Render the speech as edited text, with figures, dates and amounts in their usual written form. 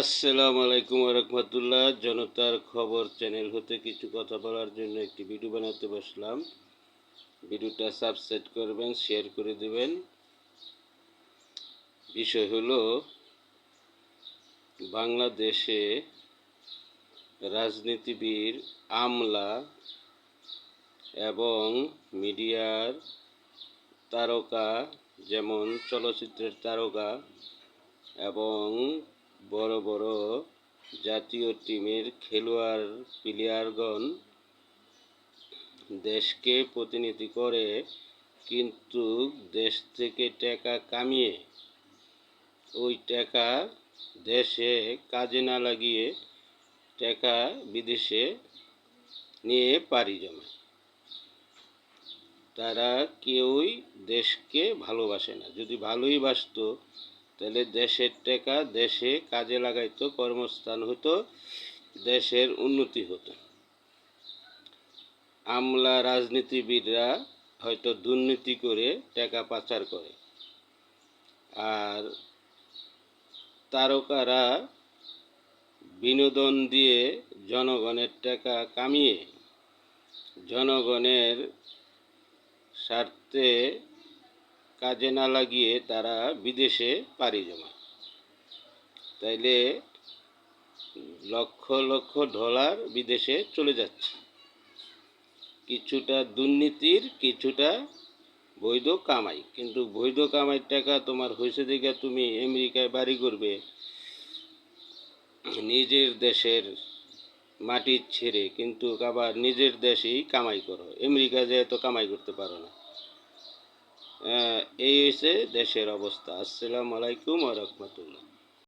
আসসালামু আলাইকুম রহমতুল্লাহ। জনতার খবর চ্যানেল হতে কিছু কথা বলার জন্য একটি ভিডিও বানাতে বসলাম। ভিডিওটা সাবস্ক্রাইব করবেন, শেয়ার করে দেবেন। বিষয় হলো, বাংলাদেশে রাজনীতিবিদ, আমলা এবং মিডিয়ার তারকা, যেমন চলচ্চিত্রের তারকা এবং বড় বড় জাতীয় টিমের খেলোয়াড় প্লেয়ারগণ দেশকে প্রতিনিধি করে, কিন্তু দেশ থেকে টাকা কামিয়ে ওই টাকা দেশে কাজে না লাগিয়ে টাকা বিদেশে নিয়ে পাড়ি জমায়। তারা কেউই দেশকে ভালোবাসে না। যদি ভালোই বাসতো তাহলে দেশের টাকা দেশে কাজে লাগাইতো, কর্মস্থান হতো, দেশের উন্নতি হতো। আমলা রাজনীতিবিদরা হয়তো দুর্নীতি করে টাকা পাচার করে, আর তারকারা বিনোদন দিয়ে জনগণের টাকা কামিয়ে জনগণের স্বার্থে কাজে না লাগিয়ে তারা বিদেশে পাড়ি জমায়। তাইলে লক্ষ লক্ষ ডলার বিদেশে চলে যাচ্ছে। কিছুটা দুর্নীতির, কিছুটা বৈধ কামাই। কিন্তু বৈধ কামাইয়ের টাকা তোমার হয়েছে দেখে তুমি আমেরিকায় বাড়ি করবে, নিজের দেশের মাটি ছেড়ে, কিন্তু আবার নিজের দেশেই কামাই করো, আমেরিকা যেয়ে তো কামাই করতে পারো না। এই হয়েছে দেশের অবস্থা। আসসালামু আলাইকুম ওয়া রাহমাতুল্লাহ।